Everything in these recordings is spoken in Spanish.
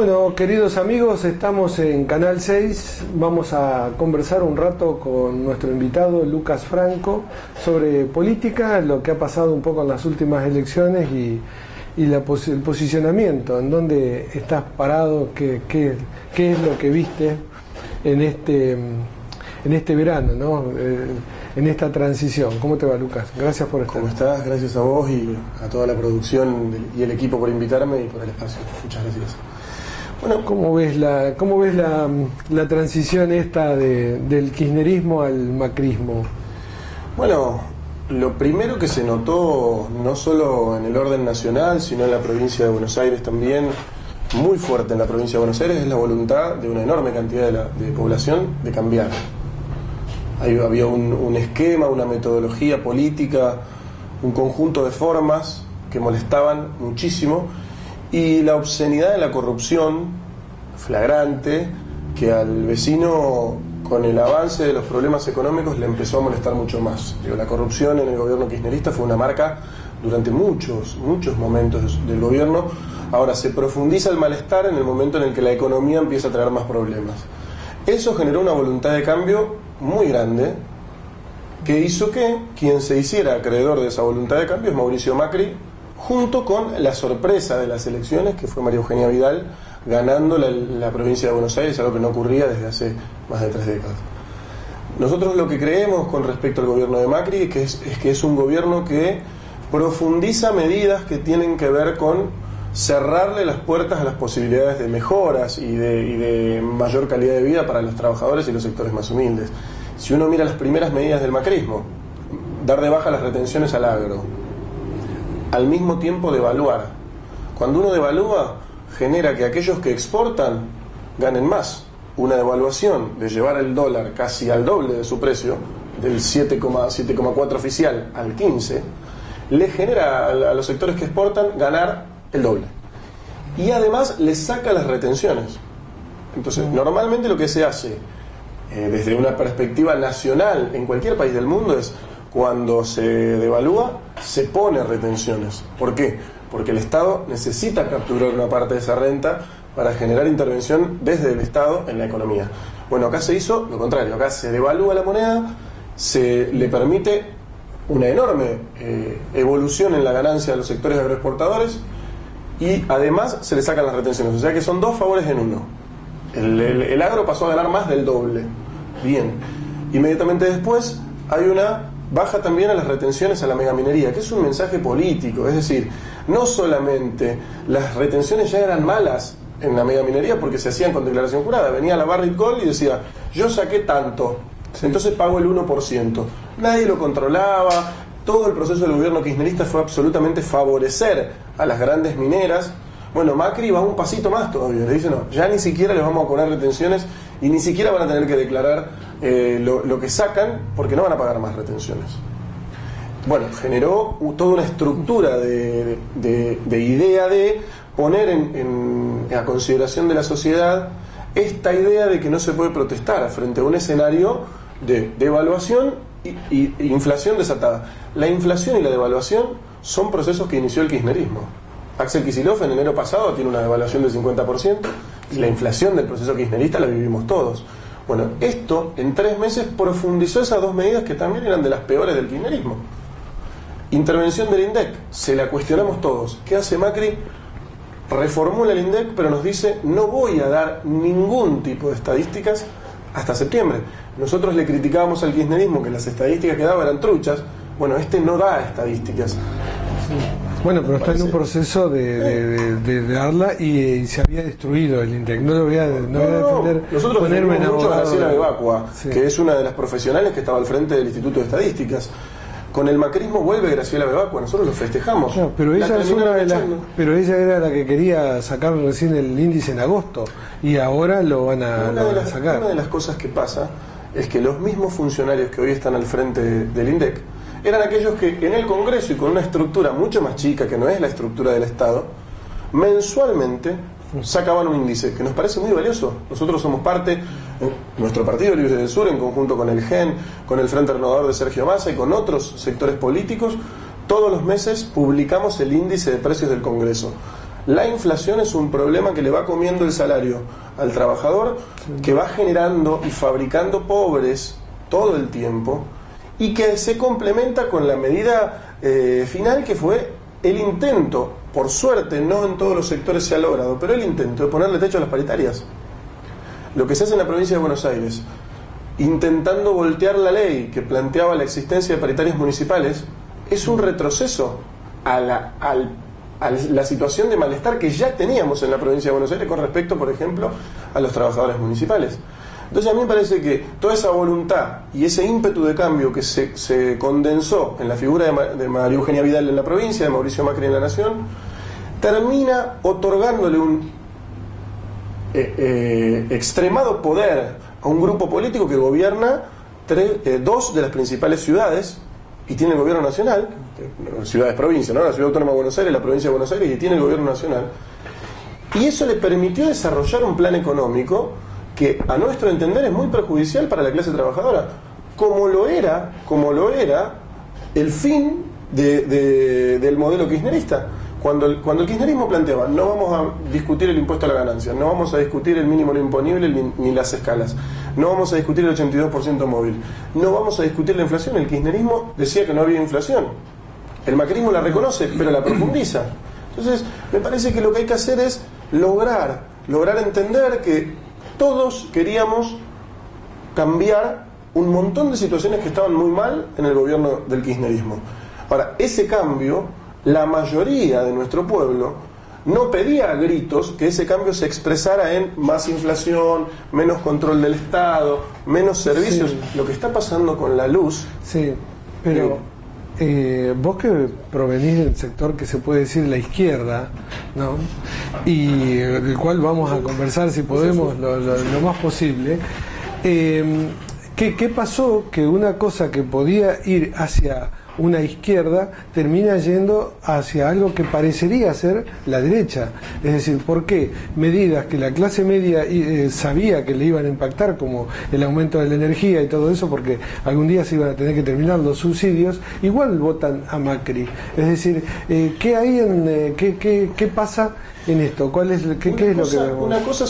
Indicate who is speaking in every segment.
Speaker 1: Bueno, queridos amigos, estamos en Canal 6, vamos a conversar un rato con nuestro invitado Lucas Franco sobre política, lo que ha pasado un poco en las últimas elecciones y el posicionamiento, en dónde estás parado, qué es lo que viste en este verano, ¿no? En esta transición. ¿Cómo te va, Lucas? Gracias por estar.
Speaker 2: ¿Cómo estás? Gracias a vos y a toda la producción y el equipo por invitarme y por el espacio. Muchas gracias.
Speaker 1: Bueno, ¿cómo ves la transición esta del kirchnerismo al macrismo?
Speaker 2: Bueno, lo primero que se notó, no solo en el orden nacional, sino en la provincia de Buenos Aires también, muy fuerte en la provincia de Buenos Aires, es la voluntad de una enorme cantidad de población de cambiar. Había un esquema, una metodología política, un conjunto de formas que molestaban muchísimo, y la obscenidad de la corrupción flagrante que al vecino, con el avance de los problemas económicos, le empezó a molestar mucho más. La corrupción en el gobierno kirchnerista fue una marca durante muchos momentos del gobierno. Ahora se profundiza el malestar en el momento en el que la economía empieza a traer más problemas. Eso generó una voluntad de cambio muy grande, que hizo que quien se hiciera acreedor de esa voluntad de cambio es Mauricio Macri, junto con la sorpresa de las elecciones, que fue María Eugenia Vidal ganando la provincia de Buenos Aires, algo que no ocurría desde hace más de 3 décadas. Nosotros lo que creemos con respecto al gobierno de Macri es que es un gobierno que profundiza medidas que tienen que ver con cerrarle las puertas a las posibilidades de mejoras y de mayor calidad de vida para los trabajadores y los sectores más humildes. Si uno mira las primeras medidas del macrismo, dar de baja las retenciones al agro, al mismo tiempo devaluar. Cuando uno devalúa, genera que aquellos que exportan ganen más. Una devaluación de llevar el dólar casi al doble de su precio, del 7,4 oficial al 15, le genera a los sectores que exportan ganar el doble. Y además les saca las retenciones. Entonces, normalmente lo que se hace desde una perspectiva nacional en cualquier país del mundo es, cuando se devalúa, se pone retenciones. ¿Por qué? Porque el Estado necesita capturar una parte de esa renta para generar intervención desde el Estado en la economía. Bueno, acá se hizo lo contrario. Acá se devalúa la moneda, se le permite una enorme evolución en la ganancia de los sectores agroexportadores y además se le sacan las retenciones. O sea que son dos favores en uno. El agro pasó a ganar más del doble. Bien. Inmediatamente después hay una baja también a las retenciones a la megaminería, que es un mensaje político. Es decir, no solamente las retenciones ya eran malas en la megaminería porque se hacían con declaración jurada. Venía la Barrick Gold y decía, yo saqué tanto, entonces pago el 1%. Nadie lo controlaba. Todo el proceso del gobierno kirchnerista fue absolutamente favorecer a las grandes mineras. Bueno, Macri va un pasito más todavía. Le dice, no, ya ni siquiera les vamos a cobrar retenciones y ni siquiera van a tener que declarar lo que sacan, porque no van a pagar más retenciones. Bueno, generó toda una estructura de idea de poner a consideración de la sociedad esta idea de que no se puede protestar frente a un escenario de devaluación y inflación desatada. La inflación y la devaluación son procesos que inició el kirchnerismo. Axel Kicillof en enero pasado tiene una devaluación del 50% y la inflación del proceso kirchnerista la vivimos todos. Bueno, esto en 3 meses profundizó esas dos medidas que también eran de las peores del kirchnerismo. Intervención del INDEC, se la cuestionamos todos. ¿Qué hace Macri? Reformula el INDEC, pero nos dice, no voy a dar ningún tipo de estadísticas hasta septiembre. Nosotros le criticábamos al kirchnerismo que las estadísticas que daba eran truchas. Bueno, no da estadísticas.
Speaker 1: Sí. Bueno, pero está en un proceso de darla y se había destruido el INDEC. No lo voy a defender.
Speaker 2: Nosotros ponerme mucho a Graciela Bebacua, sí, que es una de las profesionales que estaba al frente del Instituto de Estadísticas. Con el macrismo vuelve Graciela Bebacua, nosotros lo festejamos.
Speaker 1: No, pero ella es una de las, pero ella era la que quería sacar recién el índice en agosto y ahora lo van a sacar.
Speaker 2: Una de las cosas que pasa es que los mismos funcionarios que hoy están al frente del INDEC eran aquellos que en el Congreso y con una estructura mucho más chica, que no es la estructura del Estado, mensualmente sacaban un índice que nos parece muy valioso. Nosotros somos parte, nuestro Partido Libre del Sur, en conjunto con el GEN, con el Frente Renovador de Sergio Massa y con otros sectores políticos, todos los meses publicamos el índice de precios del Congreso. La inflación es un problema que le va comiendo el salario al trabajador, que va generando y fabricando pobres todo el tiempo, y que se complementa con la medida final, que fue el intento, por suerte no en todos los sectores se ha logrado, pero el intento de ponerle techo a las paritarias. Lo que se hace en la provincia de Buenos Aires, intentando voltear la ley que planteaba la existencia de paritarias municipales, es un retroceso a la situación de malestar que ya teníamos en la provincia de Buenos Aires con respecto, por ejemplo, a los trabajadores municipales. Entonces a mí me parece que toda esa voluntad y ese ímpetu de cambio que se condensó en la figura de María Eugenia Vidal en la provincia, de Mauricio Macri en la nación, termina otorgándole un extremado poder a un grupo político que gobierna dos de las principales ciudades y tiene el gobierno nacional, ciudades provincias, ¿no? La ciudad autónoma de Buenos Aires, la provincia de Buenos Aires, y tiene el gobierno nacional. Y eso le permitió desarrollar un plan económico que a nuestro entender es muy perjudicial para la clase trabajadora, como lo era el fin del modelo kirchnerista. Cuando el kirchnerismo planteaba, no vamos a discutir el impuesto a la ganancia, no vamos a discutir el mínimo no imponible ni las escalas, no vamos a discutir el 82% móvil, no vamos a discutir la inflación. El kirchnerismo decía que no había inflación. El macrismo la reconoce, pero la profundiza. Entonces, me parece que lo que hay que hacer es lograr entender que todos queríamos cambiar un montón de situaciones que estaban muy mal en el gobierno del kirchnerismo. Ahora, ese cambio, la mayoría de nuestro pueblo no pedía a gritos que ese cambio se expresara en más inflación, menos control del Estado, menos servicios. Sí. Lo que está pasando con la luz...
Speaker 1: Sí, pero... vos que provenís del sector que se puede decir la izquierda, ¿no? Y del cual vamos a conversar si podemos lo más posible, ¿qué pasó? Que una cosa que podía ir hacia una izquierda termina yendo hacia algo que parecería ser la derecha. Es decir, ¿por qué? Medidas que la clase media sabía que le iban a impactar, como el aumento de la energía y todo eso, porque algún día se iban a tener que terminar los subsidios, igual votan a Macri. Es decir, ¿qué hay qué pasa en esto? ¿Qué es lo que vemos?
Speaker 2: Una cosa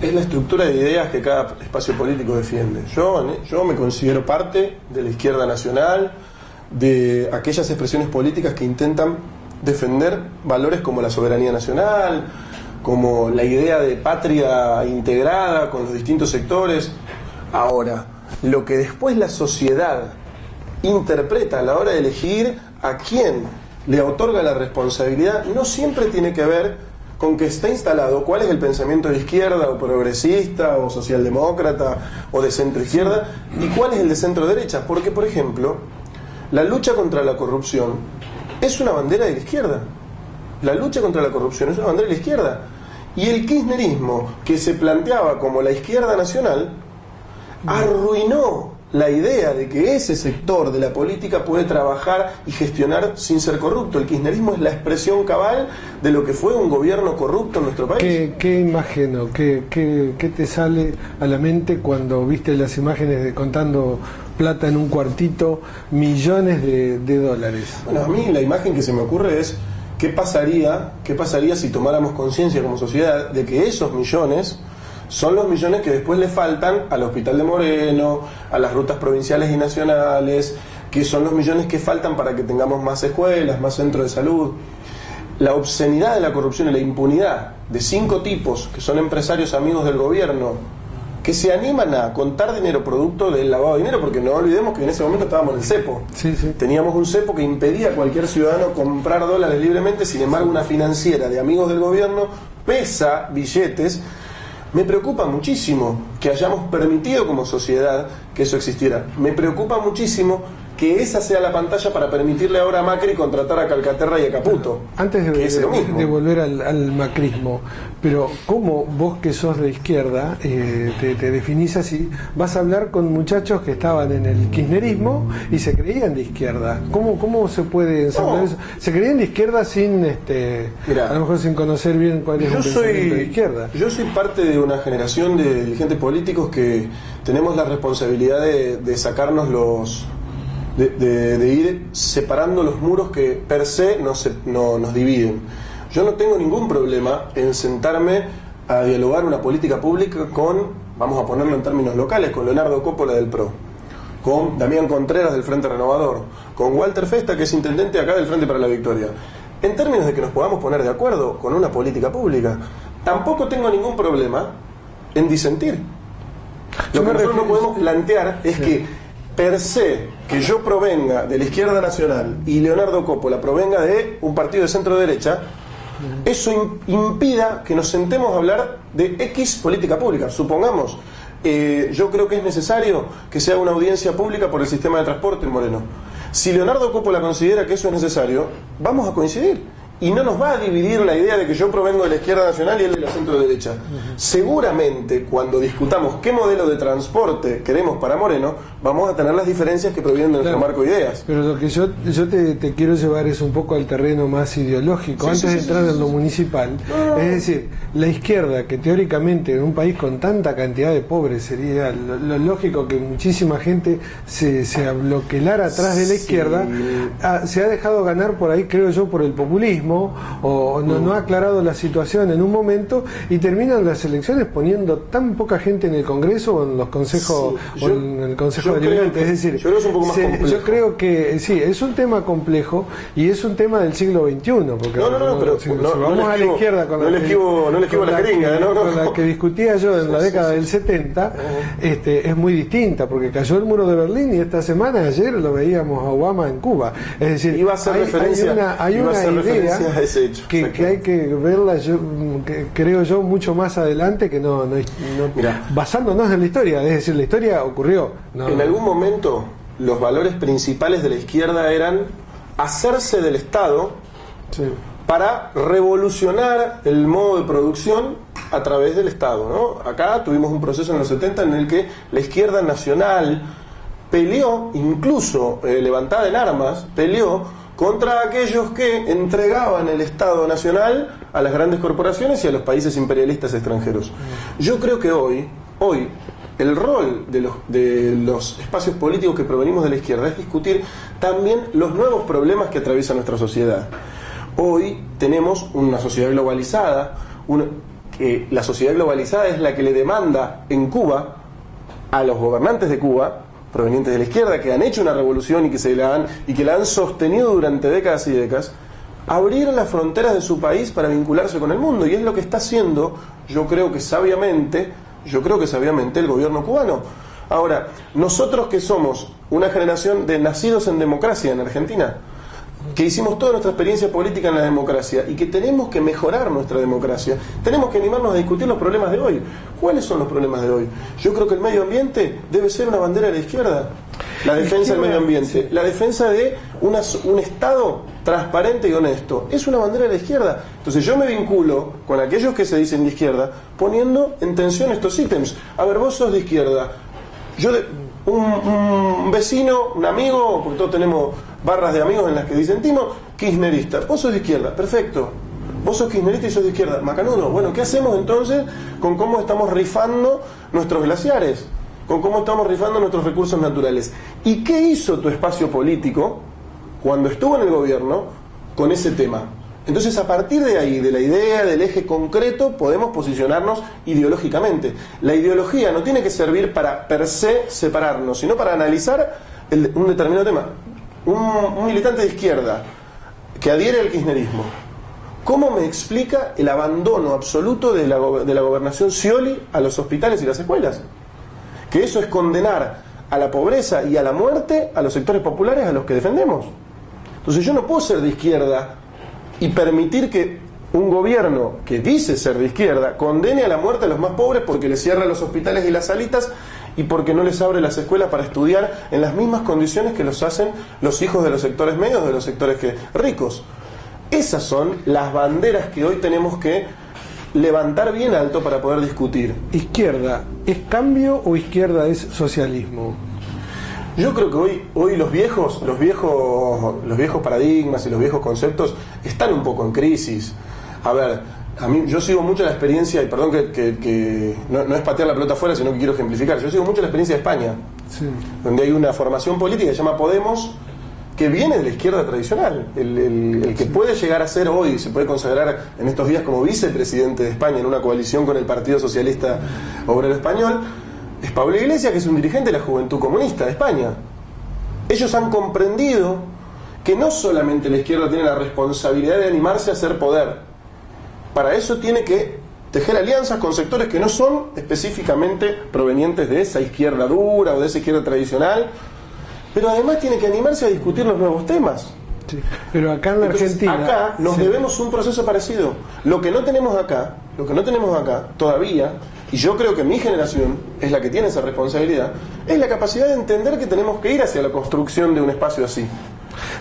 Speaker 2: es la estructura de ideas que cada espacio político defiende. Yo me considero parte de la izquierda nacional, de aquellas expresiones políticas que intentan defender valores como la soberanía nacional, como la idea de patria integrada con los distintos sectores. Ahora, lo que después la sociedad interpreta a la hora de elegir a quién le otorga la responsabilidad no siempre tiene que ver con que está instalado cuál es el pensamiento de izquierda o progresista o socialdemócrata o de centro izquierda y cuál es el de centro derecha. Porque, por ejemplo, la lucha contra la corrupción es una bandera de la izquierda. La lucha contra la corrupción es una bandera de la izquierda. Y el kirchnerismo, que se planteaba como la izquierda nacional, arruinó la idea de que ese sector de la política puede trabajar y gestionar sin ser corrupto. El kirchnerismo es la expresión cabal de lo que fue un gobierno corrupto en nuestro país.
Speaker 1: ¿Qué imagen, qué te sale a la mente cuando viste las imágenes de contando plata en un cuartito, millones de dólares?
Speaker 2: Bueno, a mí la imagen que se me ocurre es ¿qué pasaría si tomáramos conciencia como sociedad de que esos millones son los millones que después le faltan al Hospital de Moreno, a las rutas provinciales y nacionales, que son los millones que faltan para que tengamos más escuelas, más centros de salud? La obscenidad de la corrupción y la impunidad de 5 tipos que son empresarios amigos del gobierno, que se animan a contar dinero producto del lavado de dinero, porque no olvidemos que en ese momento estábamos en el cepo.
Speaker 1: Sí.
Speaker 2: Teníamos un cepo que impedía a cualquier ciudadano comprar dólares libremente. Sin embargo, una financiera de amigos del gobierno pesa billetes. Me preocupa muchísimo que hayamos permitido como sociedad que eso existiera. Me preocupa muchísimo que esa sea la pantalla para permitirle ahora a Macri contratar a Calcaterra y a Caputo.
Speaker 1: Antes de volver al macrismo, pero ¿cómo vos que sos de izquierda te definís así? Vas a hablar con muchachos que estaban en el kirchnerismo y se creían de izquierda. ¿Cómo se puede ensamblar eso? Se creían de izquierda sin mirá, a lo mejor sin conocer bien cuál es el pensamiento de izquierda.
Speaker 2: Yo soy parte de una generación de dirigentes políticos que tenemos la responsabilidad de sacarnos de ir separando los muros que per se nos dividen. Yo no tengo ningún problema en sentarme a dialogar una política pública con, vamos a ponerlo en términos locales, con Leonardo Coppola del PRO, con Damián Contreras del Frente Renovador, con Walter Festa, que es intendente acá del Frente para la Victoria, en términos de que nos podamos poner de acuerdo con una política pública. Tampoco tengo ningún problema en disentir. Lo que nosotros no podemos plantear es que per se, que yo provenga de la izquierda nacional y Leonardo Coppola provenga de un partido de centro derecha, eso impida que nos sentemos a hablar de X política pública. Supongamos, yo creo que es necesario que se haga una audiencia pública por el sistema de transporte en Moreno. Si Leonardo Coppola considera que eso es necesario, vamos a coincidir. Y no nos va a dividir la idea de que yo provengo de la izquierda nacional y él de la centro derecha. Seguramente cuando discutamos qué modelo de transporte queremos para Moreno, vamos a tener las diferencias que provienen de nuestro marco de ideas.
Speaker 1: Pero lo que yo te quiero llevar es un poco al terreno más ideológico, antes de entrar en lo municipal. Es decir, la izquierda, que teóricamente en un país con tanta cantidad de pobres sería lo lógico que muchísima gente se abloquelara atrás de la izquierda, se ha dejado ganar por ahí, creo yo, por el populismo, o no ha aclarado la situación en un momento, y terminan las elecciones poniendo tan poca gente en el Congreso o en los consejos, o en el Consejo Deliberante. Es decir,
Speaker 2: yo creo que es un poco más complejo.
Speaker 1: Yo creo que sí, es un tema complejo y es un tema del siglo XXI, porque
Speaker 2: pero
Speaker 1: si vamos a la izquierda con
Speaker 2: la
Speaker 1: que discutía yo en la década del 70, es muy distinta, porque cayó el muro de Berlín y esta semana, ayer, lo veíamos a Obama en Cuba. Es decir,
Speaker 2: iba a hacer
Speaker 1: hay una idea
Speaker 2: a ese hecho,
Speaker 1: que hay que verla, creo yo, mucho más adelante, que no basándonos en la historia. Es decir, la historia ocurrió.
Speaker 2: En algún momento los valores principales de la izquierda eran hacerse del Estado para revolucionar el modo de producción a través del Estado, ¿no? Acá tuvimos un proceso en los 70 en el que la izquierda nacional peleó, incluso levantada en armas, peleó contra aquellos que entregaban el Estado nacional a las grandes corporaciones y a los países imperialistas extranjeros. Yo creo que hoy el rol de los espacios políticos que provenimos de la izquierda es discutir también los nuevos problemas que atraviesa nuestra sociedad. Hoy tenemos una sociedad globalizada, que la sociedad globalizada es la que le demanda en Cuba a los gobernantes de Cuba, provenientes de la izquierda, que han hecho una revolución y que la han sostenido durante décadas y décadas, abrir las fronteras de su país para vincularse con el mundo. Y es lo que está haciendo, yo creo que sabiamente el gobierno cubano. Ahora, nosotros que somos una generación de nacidos en democracia en Argentina, que hicimos toda nuestra experiencia política en la democracia y que tenemos que mejorar nuestra democracia, tenemos que animarnos a discutir los problemas de hoy. ¿Cuáles son los problemas de hoy? Yo creo que el medio ambiente debe ser una bandera de la izquierda. La defensa del medio ambiente, la defensa de un Estado transparente y honesto, es una bandera de la izquierda. Entonces yo me vinculo con aquellos que se dicen de izquierda poniendo en tensión estos ítems. A ver, vos sos de izquierda, un vecino, un amigo, porque todos tenemos barras de amigos en las que disentimos, kirchnerista. Vos sos de izquierda, perfecto. Vos sos kirchnerista y sos de izquierda, macanudo. Bueno, ¿qué hacemos entonces con cómo estamos rifando nuestros glaciares? Con cómo estamos rifando nuestros recursos naturales. ¿Y qué hizo tu espacio político cuando estuvo en el gobierno con ese tema? Entonces, a partir de ahí, de la idea, del eje concreto, podemos posicionarnos ideológicamente. La ideología no tiene que servir para per se separarnos, sino para analizar un determinado tema. Un militante de izquierda que adhiere al kirchnerismo, ¿cómo me explica el abandono absoluto de la gobernación Scioli a los hospitales y las escuelas? Que eso es condenar a la pobreza y a la muerte a los sectores populares a los que defendemos. Entonces yo no puedo ser de izquierda y permitir que un gobierno que dice ser de izquierda condene a la muerte a los más pobres porque les cierra los hospitales y las salitas y porque no les abre las escuelas para estudiar en las mismas condiciones que los hacen los hijos de los sectores medios, de los sectores ricos. Esas son las banderas que hoy tenemos que levantar bien alto para poder discutir.
Speaker 1: ¿Izquierda es cambio o izquierda es socialismo?
Speaker 2: Yo creo que hoy los viejos paradigmas y los viejos conceptos están un poco en crisis. A ver, yo sigo mucho la experiencia, y perdón que no es patear la pelota afuera, sino que quiero ejemplificar. Yo sigo mucho la experiencia de España, donde hay una formación política que se llama Podemos, que viene de la izquierda tradicional, el que puede llegar a ser hoy, se puede consagrar en estos días como vicepresidente de España en una coalición con el Partido Socialista Obrero Español, es Pablo Iglesias, que es un dirigente de la Juventud Comunista de España. Ellos han comprendido que no solamente la izquierda tiene la responsabilidad de animarse a hacer poder, para eso tiene que tejer alianzas con sectores que no son específicamente provenientes de esa izquierda dura o de esa izquierda tradicional, pero además tiene que animarse a discutir los nuevos temas.
Speaker 1: Sí, pero acá en la Argentina
Speaker 2: acá nos debemos un proceso parecido. Lo que no tenemos acá todavía, y yo creo que mi generación es la que tiene esa responsabilidad, es la capacidad de entender que tenemos que ir hacia la construcción de un espacio así.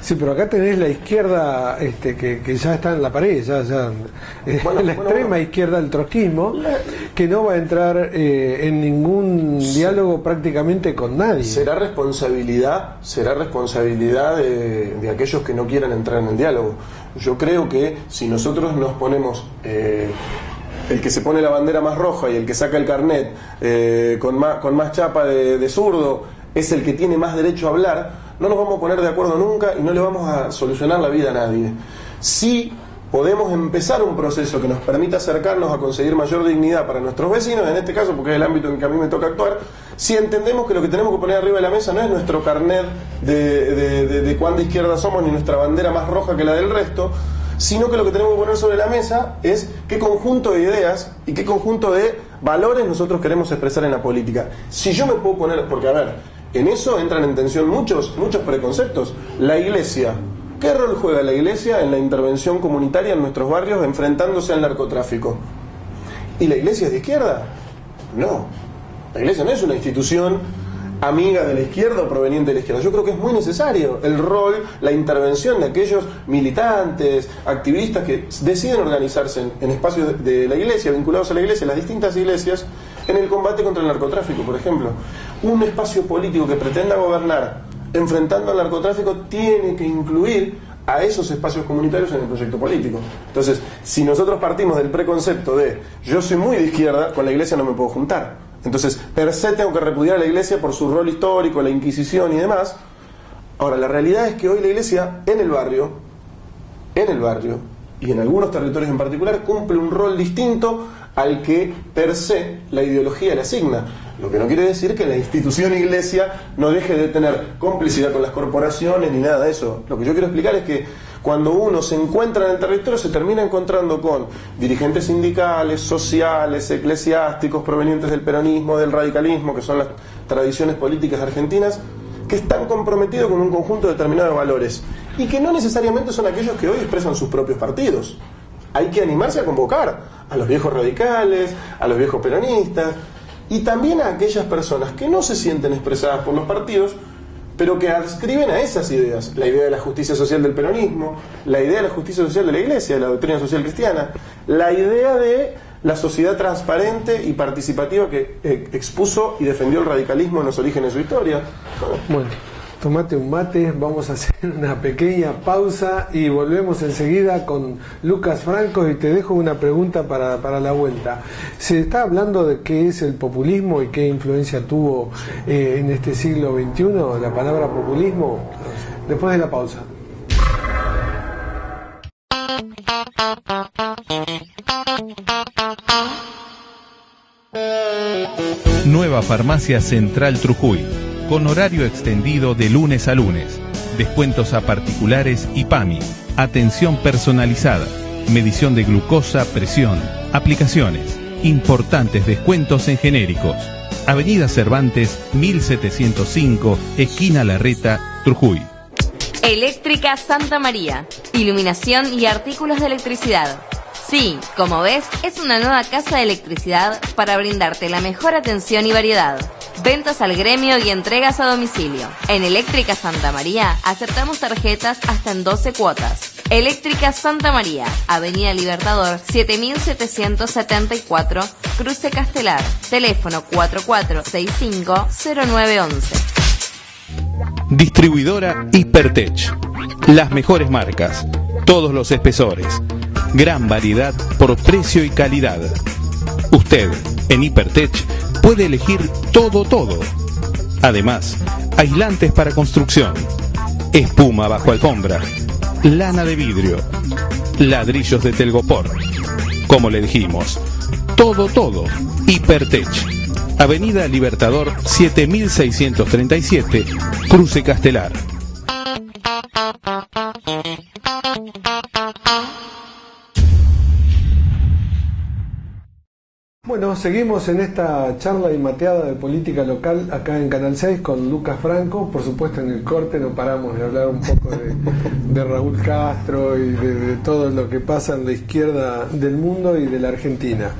Speaker 1: Sí, pero acá tenés la izquierda que ya está en la pared, la extrema izquierda del trotskismo, que no va a entrar en ningún diálogo prácticamente con nadie.
Speaker 2: Será responsabilidad de aquellos que no quieran entrar en el diálogo. Yo creo que si nosotros nos ponemos el que se pone la bandera más roja y el que saca el carnet con más chapa de zurdo es el que tiene más derecho a hablar, no nos vamos a poner de acuerdo nunca y no le vamos a solucionar la vida a nadie. Sí podemos empezar un proceso que nos permita acercarnos a conseguir mayor dignidad para nuestros vecinos, en este caso porque es el ámbito en que a mí me toca actuar, si entendemos que lo que tenemos que poner arriba de la mesa no es nuestro carnet de cuán de izquierda somos ni nuestra bandera más roja que la del resto, sino que lo que tenemos que poner sobre la mesa es qué conjunto de ideas y qué conjunto de valores nosotros queremos expresar en la política. Si yo me puedo poner, porque a ver, en eso entran en tensión muchos preconceptos. La Iglesia, ¿qué rol juega la Iglesia en la intervención comunitaria en nuestros barrios enfrentándose al narcotráfico? ¿Y la Iglesia es de izquierda? No, la Iglesia no es una institución amiga de la izquierda o proveniente de la izquierda. Yo creo que es muy necesario el rol, la intervención de aquellos militantes, activistas que deciden organizarse en espacios de la Iglesia, vinculados a la Iglesia, las distintas iglesias, en el combate contra el narcotráfico, por ejemplo. Un espacio político que pretenda gobernar enfrentando al narcotráfico tiene que incluir a esos espacios comunitarios en el proyecto político. Entonces, si nosotros partimos del preconcepto de yo soy muy de izquierda, con la Iglesia no me puedo juntar. Entonces, per se tengo que repudiar a la Iglesia por su rol histórico, la Inquisición y demás. Ahora, la realidad es que hoy la Iglesia en el barrio y en algunos territorios en particular cumple un rol distinto al que per se la ideología le asigna. Lo que no quiere decir que la institución Iglesia no deje de tener complicidad con las corporaciones ni nada de eso. Lo que yo quiero explicar es que cuando uno se encuentra en el territorio se termina encontrando con dirigentes sindicales, sociales, eclesiásticos provenientes del peronismo, del radicalismo, que son las tradiciones políticas argentinas, que están comprometidos con un conjunto determinado de valores y que no necesariamente son aquellos que hoy expresan sus propios partidos. Hay que animarse a convocar a los viejos radicales, a los viejos peronistas y también a aquellas personas que no se sienten expresadas por los partidos, pero que adscriben a esas ideas, la idea de la justicia social del peronismo, la idea de la justicia social de la Iglesia, de la doctrina social cristiana, la idea de la sociedad transparente y participativa que expuso y defendió el radicalismo en los orígenes de su historia.
Speaker 1: Bueno, tomate un mate, vamos a hacer una pequeña pausa y volvemos enseguida con Lucas Franco y te dejo una pregunta para la vuelta. Se está hablando de qué es el populismo y qué influencia tuvo en este siglo XXI la palabra populismo, después de la pausa.
Speaker 3: Nueva Farmacia Central Trujuy, con horario extendido de lunes a lunes, descuentos a particulares y PAMI, atención personalizada, medición de glucosa, presión, aplicaciones, importantes descuentos en genéricos. Avenida Cervantes 1705, esquina Larreta, Trujuy.
Speaker 4: Eléctrica Santa María, iluminación y artículos de electricidad. Sí, como ves, es una nueva casa de electricidad para brindarte la mejor atención y variedad. Ventas al gremio y entregas a domicilio. En Eléctrica Santa María aceptamos tarjetas hasta en 12 cuotas. Eléctrica Santa María, Avenida Libertador 7774, Cruce Castelar. Teléfono 4465-0911.
Speaker 3: Distribuidora Hipertech. Las mejores marcas, todos los espesores, gran variedad por precio y calidad. Usted, en Hipertech, puede elegir todo. Además, aislantes para construcción, espuma bajo alfombra, lana de vidrio, ladrillos de telgopor. Como le dijimos, todo, Hipertech. Avenida Libertador 7637, Cruce Castelar.
Speaker 1: Bueno, seguimos en esta charla y mateada de política local acá en Canal 6 con Lucas Franco. Por supuesto, en el corte no paramos de hablar un poco de Raúl Castro y de todo lo que pasa en la izquierda del mundo y de la Argentina.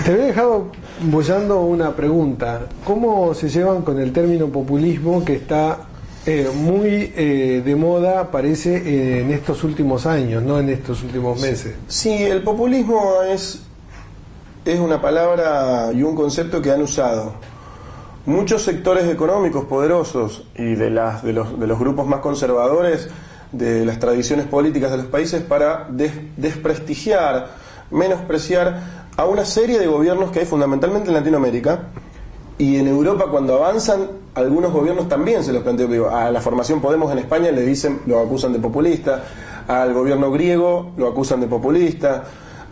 Speaker 1: Te había dejado bollando una pregunta. ¿Cómo se llevan con el término populismo que está muy de moda, parece, en estos últimos años, no en estos últimos meses?
Speaker 2: Sí, el populismo es una palabra y un concepto que han usado muchos sectores económicos poderosos y de los grupos más conservadores de las tradiciones políticas de los países para desprestigiar, menospreciar a una serie de gobiernos que hay fundamentalmente en Latinoamérica, y en Europa cuando avanzan algunos gobiernos también se los plantean. A la formación Podemos en España le dicen, lo acusan de populista, al gobierno griego lo acusan de populista.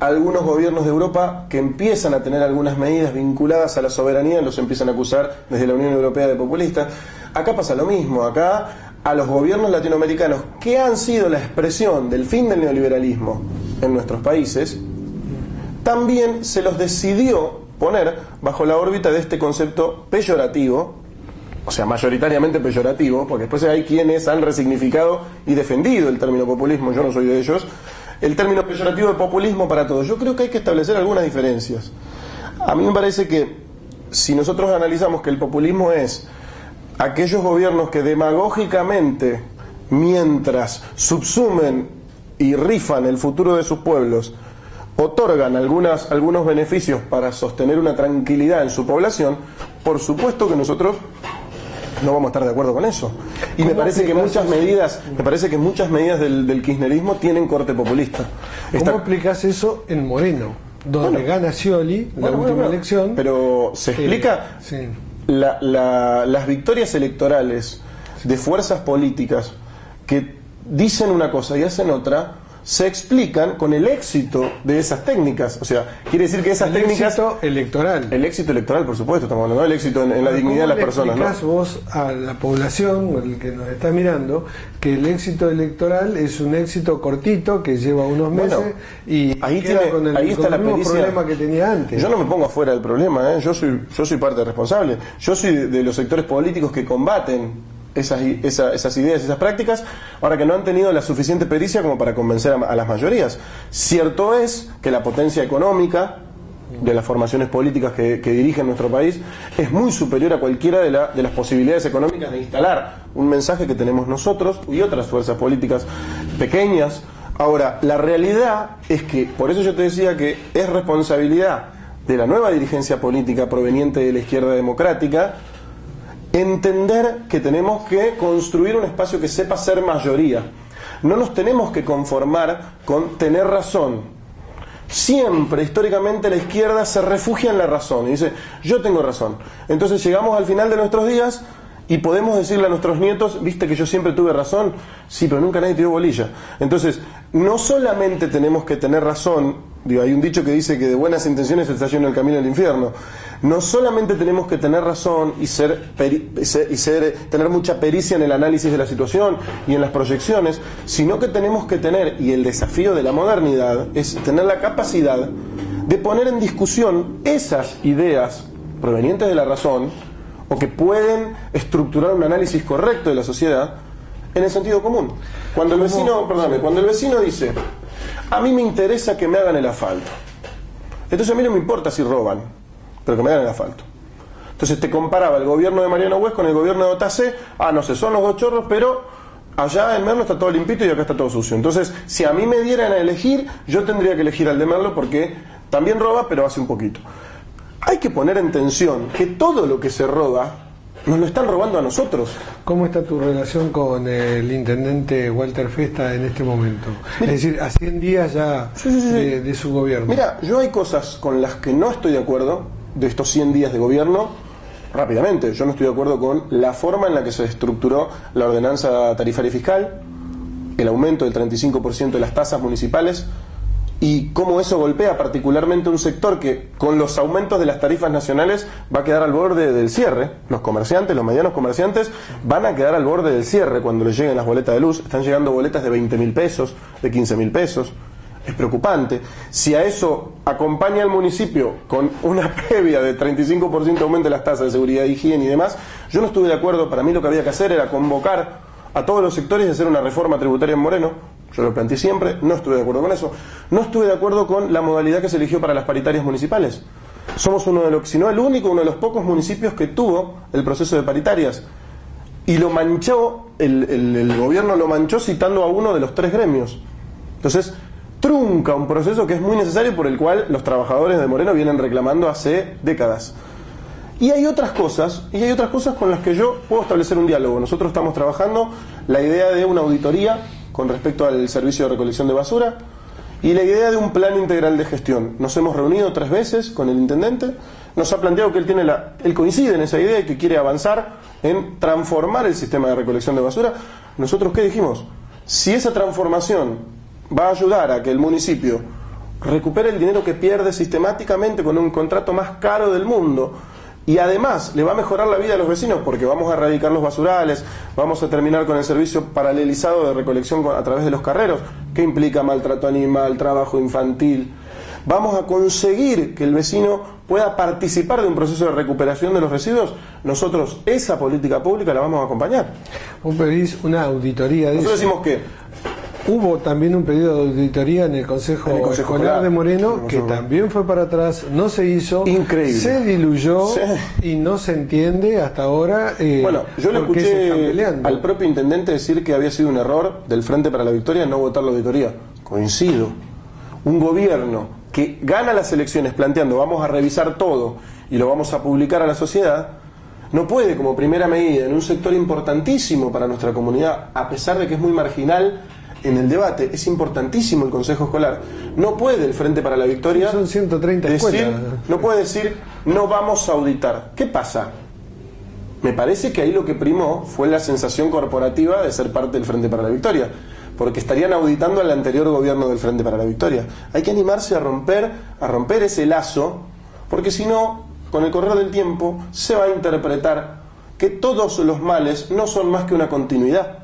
Speaker 2: Algunos gobiernos de Europa que empiezan a tener algunas medidas vinculadas a la soberanía los empiezan a acusar desde la Unión Europea de populistas. Acá pasa lo mismo. Acá a los gobiernos latinoamericanos que han sido la expresión del fin del neoliberalismo en nuestros países, también se los decidió poner bajo la órbita de este concepto peyorativo, o sea, mayoritariamente peyorativo, porque después hay quienes han resignificado y defendido el término populismo, yo no soy de ellos, el término peyorativo de populismo para todos. Yo creo que hay que establecer algunas diferencias. A mí me parece que si nosotros analizamos que el populismo es aquellos gobiernos que demagógicamente, mientras subsumen y rifan el futuro de sus pueblos, otorgan algunos beneficios para sostener una tranquilidad en su población, por supuesto que nosotros no vamos a estar de acuerdo con eso. Y me parece que muchas medidas del kirchnerismo tienen corte populista.
Speaker 1: ¿Cómo explicás eso en Moreno, donde gana Scioli la última elección?
Speaker 2: Pero se explica
Speaker 1: sí.
Speaker 2: Las victorias electorales de fuerzas políticas que dicen una cosa y hacen otra, se explican con el éxito de esas técnicas. O sea, quiere decir que esas técnicas...
Speaker 1: El
Speaker 2: éxito electoral, por supuesto, estamos hablando, ¿no? El éxito en la dignidad de las personas, ¿no?
Speaker 1: ¿Cómo le explicás vos a la población, el que nos está mirando, que el éxito electoral es un éxito cortito, que lleva unos meses, y
Speaker 2: ahí
Speaker 1: queda con el
Speaker 2: está la
Speaker 1: mismo
Speaker 2: pericia,
Speaker 1: problema que tenía antes?
Speaker 2: Yo no me pongo afuera del problema, ¿eh? Yo soy parte responsable. Yo soy de los sectores políticos que combaten esas ideas, esas prácticas, ahora que no han tenido la suficiente pericia como para convencer a las mayorías. Cierto es que la potencia económica de las formaciones políticas que dirigen nuestro país es muy superior a cualquiera de las posibilidades económicas de instalar un mensaje que tenemos nosotros y otras fuerzas políticas pequeñas. Ahora, la realidad es que, por eso yo te decía que es responsabilidad de la nueva dirigencia política proveniente de la izquierda democrática entender que tenemos que construir un espacio que sepa ser mayoría. No nos tenemos que conformar con tener razón. Siempre, históricamente, la izquierda se refugia en la razón y dice, yo tengo razón. Entonces llegamos al final de nuestros días y podemos decirle a nuestros nietos, viste que yo siempre tuve razón. Sí, pero nunca nadie te dio bolilla. Entonces, no solamente tenemos que tener razón, hay un dicho que dice que de buenas intenciones se está lleno el camino al infierno. No solamente tenemos que tener razón y tener mucha pericia en el análisis de la situación y en las proyecciones, sino que tenemos que tener, y el desafío de la modernidad es tener la capacidad de poner en discusión esas ideas provenientes de la razón o que pueden estructurar un análisis correcto de la sociedad en el sentido común. Cuando el vecino dice, a mí me interesa que me hagan el asfalto, entonces a mí no me importa si roban, pero que me hagan el asfalto. Entonces te comparaba el gobierno de Mariano Hues con el gobierno de Otacé. No sé, son los dos chorros, pero allá en Merlo está todo limpito y acá está todo sucio. Entonces, si a mí me dieran a elegir, yo tendría que elegir al de Merlo porque también roba, pero hace un poquito. Hay que poner en tensión que todo lo que se roba nos lo están robando a nosotros.
Speaker 1: ¿Cómo está tu relación con el intendente Walter Festa en este momento? Mira, es decir, a 100 días ya de su gobierno.
Speaker 2: Mira, yo hay cosas con las que no estoy de acuerdo de estos 100 días de gobierno rápidamente, yo no estoy de acuerdo con la forma en la que se estructuró la ordenanza tarifaria fiscal, el aumento del 35% de las tasas municipales y cómo eso golpea particularmente un sector que con los aumentos de las tarifas nacionales va a quedar al borde del cierre. Los comerciantes, los medianos comerciantes van a quedar al borde del cierre cuando les lleguen las boletas de luz. Están llegando boletas de 20.000 pesos, de 15.000 pesos. Es preocupante. Si a eso acompaña el municipio con una previa de 35% de aumento de las tasas de seguridad, higiene y demás, yo no estuve de acuerdo. Para mí lo que había que hacer era convocar a todos los sectores y hacer una reforma tributaria en Moreno. Yo lo planteé siempre, no estuve de acuerdo con eso. No estuve de acuerdo con la modalidad que se eligió para las paritarias municipales. Somos uno de los, si no el único, uno de los pocos municipios que tuvo el proceso de paritarias. Y lo manchó, el gobierno lo manchó citando a uno de los 3 gremios. Entonces, trunca un proceso que es muy necesario, por el cual los trabajadores de Moreno vienen reclamando hace décadas. Y hay otras cosas con las que yo puedo establecer un diálogo. Nosotros estamos trabajando la idea de una auditoría con respecto al servicio de recolección de basura y la idea de un plan integral de gestión. Nos hemos reunido 3 veces con el intendente, nos ha planteado que él coincide en esa idea y que quiere avanzar en transformar el sistema de recolección de basura. Nosotros, ¿qué dijimos? Si esa transformación va a ayudar a que el municipio recupere el dinero que pierde sistemáticamente con un contrato más caro del mundo, y además le va a mejorar la vida a los vecinos porque vamos a erradicar los basurales, vamos a terminar con el servicio paralelizado de recolección a través de los carreros, que implica maltrato animal, trabajo infantil. Vamos a conseguir que el vecino pueda participar de un proceso de recuperación de los residuos. Nosotros esa política pública la vamos a acompañar.
Speaker 1: Vos pedís una auditoría de
Speaker 2: Nosotros
Speaker 1: eso.
Speaker 2: decimos que
Speaker 1: hubo también un pedido de auditoría en el Consejo Escolar de Moreno, que también fue para atrás, no se hizo,
Speaker 2: increíble,
Speaker 1: se diluyó y no se entiende hasta ahora.
Speaker 2: Bueno, yo le escuché al propio intendente decir que había sido un error del Frente para la Victoria no votar la auditoría. Coincido. Un gobierno que gana las elecciones planteando vamos a revisar todo y lo vamos a publicar a la sociedad, no puede como primera medida en un sector importantísimo para nuestra comunidad, a pesar de que es muy marginal en el debate, es importantísimo el Consejo Escolar, no puede el Frente para la Victoria,
Speaker 1: son 130 escuelas,
Speaker 2: no puede decir no vamos a auditar. ¿Qué pasa? Me parece que ahí lo que primó fue la sensación corporativa de ser parte del Frente para la Victoria, porque estarían auditando al anterior gobierno del Frente para la Victoria. Hay que animarse a romper ese lazo, porque si no, con el correr del tiempo se va a interpretar que todos los males no son más que una continuidad.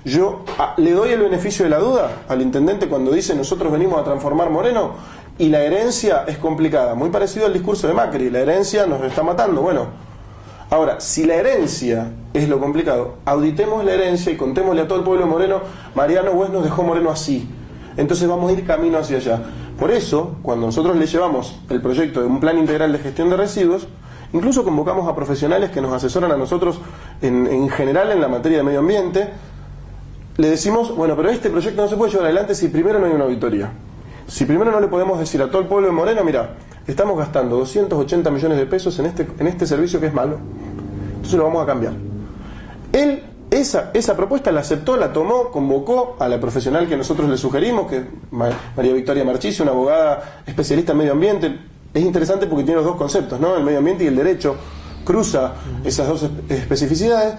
Speaker 2: Yo le doy el beneficio de la duda al intendente cuando dice nosotros venimos a transformar Moreno y la herencia es complicada, muy parecido al discurso de Macri, la herencia nos está matando. Bueno, ahora, si la herencia es lo complicado, auditemos la herencia y contémosle a todo el pueblo de Moreno, Mariano West nos dejó Moreno así, entonces vamos a ir camino hacia allá. Por eso, cuando nosotros le llevamos el proyecto de un plan integral de gestión de residuos, incluso convocamos a profesionales que nos asesoran a nosotros en general en la materia de medio ambiente. Le decimos, bueno, pero este proyecto no se puede llevar adelante si primero no hay una auditoría. Si primero no le podemos decir a todo el pueblo de Moreno, mira, estamos gastando 280 millones de pesos en este servicio que es malo, entonces lo vamos a cambiar. Él esa propuesta la aceptó, la tomó, convocó a la profesional que nosotros le sugerimos, que es María Victoria Marchisi, una abogada especialista en medio ambiente. Es interesante porque tiene los dos conceptos, ¿no? El medio ambiente y el derecho, cruza esas dos especificidades.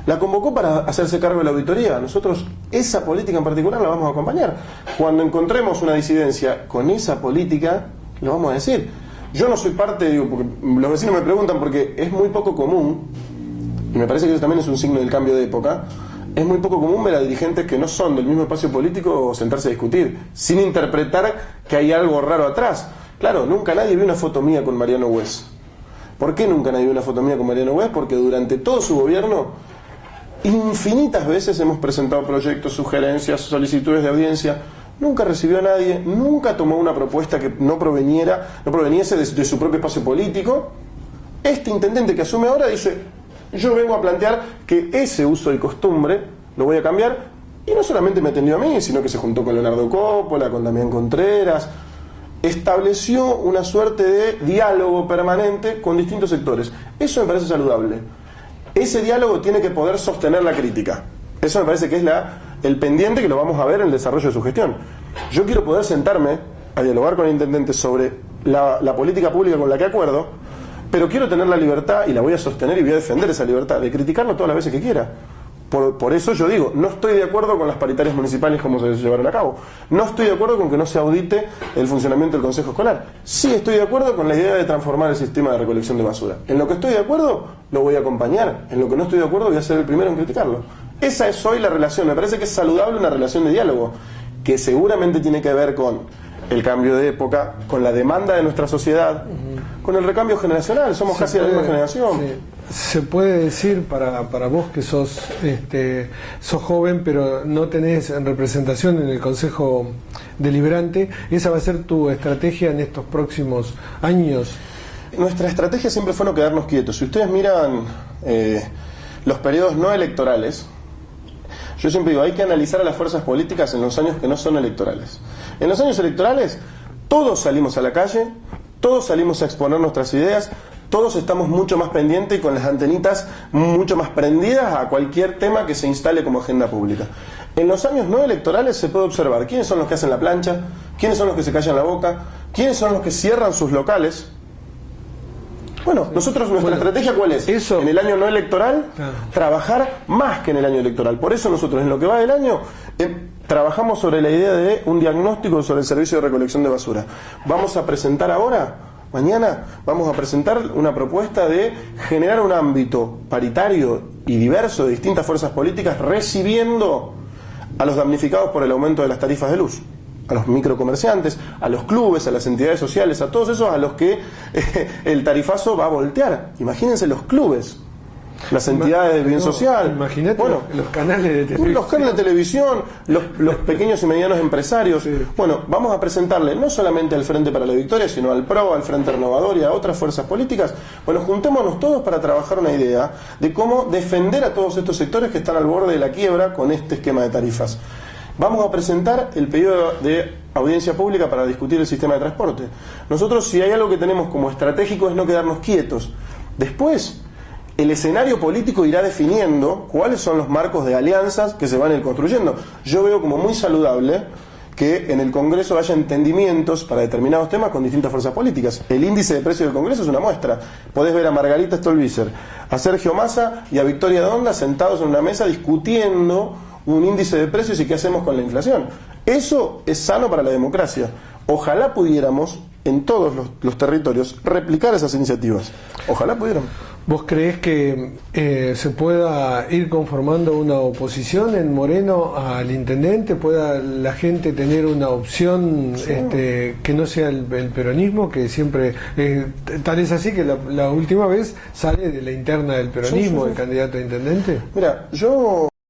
Speaker 2: La convocó para hacerse cargo de la auditoría. Nosotros esa política en particular la vamos a acompañar. Cuando encontremos una disidencia con esa política, lo vamos a decir. Yo no soy parte, porque los vecinos me preguntan, porque es muy poco común, y me parece que eso también es un signo del cambio de época, es muy poco común ver a dirigentes que no son del mismo espacio político sentarse a discutir, sin interpretar que hay algo raro atrás. Claro, nunca nadie vio una foto mía con Mariano West. ¿Por qué nunca nadie vio una foto mía con Mariano West? Porque durante todo su gobierno infinitas veces hemos presentado proyectos, sugerencias, solicitudes de audiencia. Nunca recibió a nadie, nunca tomó una propuesta que no proveniese de su propio espacio político. Este intendente que asume ahora dice, yo vengo a plantear que ese uso y costumbre lo voy a cambiar, y no solamente me atendió a mí, sino que se juntó con Leonardo Coppola, con Damián Contreras, estableció una suerte de diálogo permanente con distintos sectores. Eso me parece saludable. Ese diálogo tiene que poder sostener la crítica. Eso me parece que es el pendiente que lo vamos a ver en el desarrollo de su gestión. Yo quiero poder sentarme a dialogar con el intendente sobre la política pública con la que acuerdo pero quiero tener la libertad, y la voy a sostener y voy a defender esa libertad, de criticarlo todas las veces que quiera. Por eso yo digo, no estoy de acuerdo con las paritarias municipales como se llevaron a cabo. No estoy de acuerdo con que no se audite el funcionamiento del Consejo Escolar. Sí estoy de acuerdo con la idea de transformar el sistema de recolección de basura. En lo que estoy de acuerdo, lo voy a acompañar. En lo que no estoy de acuerdo, voy a ser el primero en criticarlo. Esa es hoy la relación. Me parece que es saludable una relación de diálogo, que seguramente tiene que ver con el cambio de época, con la demanda de nuestra sociedad, con el recambio generacional. Somos casi de la misma generación.
Speaker 1: Sí. Se puede decir para vos que sos joven, pero no tenés representación en el Consejo Deliberante, ¿esa va a ser tu estrategia en estos próximos años?
Speaker 2: Nuestra estrategia siempre fue no quedarnos quietos. Si ustedes miran los periodos no electorales, yo siempre digo, hay que analizar a las fuerzas políticas en los años que no son electorales. En los años electorales, todos salimos a la calle, todos salimos a exponer nuestras ideas, todos estamos mucho más pendientes y con las antenitas mucho más prendidas a cualquier tema que se instale como agenda pública. En los años no electorales se puede observar quiénes son los que hacen la plancha, quiénes son los que se callan la boca, quiénes son los que cierran sus locales. Bueno, nosotros, nuestra estrategia, ¿cuál es? En el año no electoral, trabajar más que en el año electoral. Por eso nosotros, en lo que va del año, trabajamos sobre la idea de un diagnóstico sobre el servicio de recolección de basura. Vamos a presentar ahora, mañana, vamos a presentar una propuesta de generar un ámbito paritario y diverso de distintas fuerzas políticas, recibiendo a los damnificados por el aumento de las tarifas de luz, a los microcomerciantes, a los clubes, a las entidades sociales, a todos esos a los que el tarifazo va a voltear. Imagínense los clubes, las entidades de bien social.
Speaker 1: Imagínate los canales de televisión.
Speaker 2: Los canales de televisión, los pequeños y medianos empresarios. Sí. Bueno, vamos a presentarle no solamente al Frente para la Victoria, sino al PRO, al Frente Renovador y a otras fuerzas políticas. Bueno, juntémonos todos para trabajar una idea de cómo defender a todos estos sectores que están al borde de la quiebra con este esquema de tarifas. Vamos a presentar el pedido de audiencia pública para discutir el sistema de transporte. Nosotros, si hay algo que tenemos como estratégico, es no quedarnos quietos. Después, el escenario político irá definiendo cuáles son los marcos de alianzas que se van a ir construyendo. Yo veo como muy saludable que en el Congreso haya entendimientos para determinados temas con distintas fuerzas políticas. El índice de precios del Congreso es una muestra. Podés ver a Margarita Stolbizer, a Sergio Massa y a Victoria Donda sentados en una mesa discutiendo un índice de precios y qué hacemos con la inflación. Eso es sano para la democracia. Ojalá pudiéramos en todos los territorios replicar esas iniciativas. Ojalá pudiéramos.
Speaker 1: ¿Vos creés que se pueda ir conformando una oposición en Moreno al intendente? ¿Pueda la gente tener una opción que no sea el peronismo? Que siempre, tal es así que la última vez sale de la interna del peronismo el candidato a intendente.
Speaker 2: Mira, yo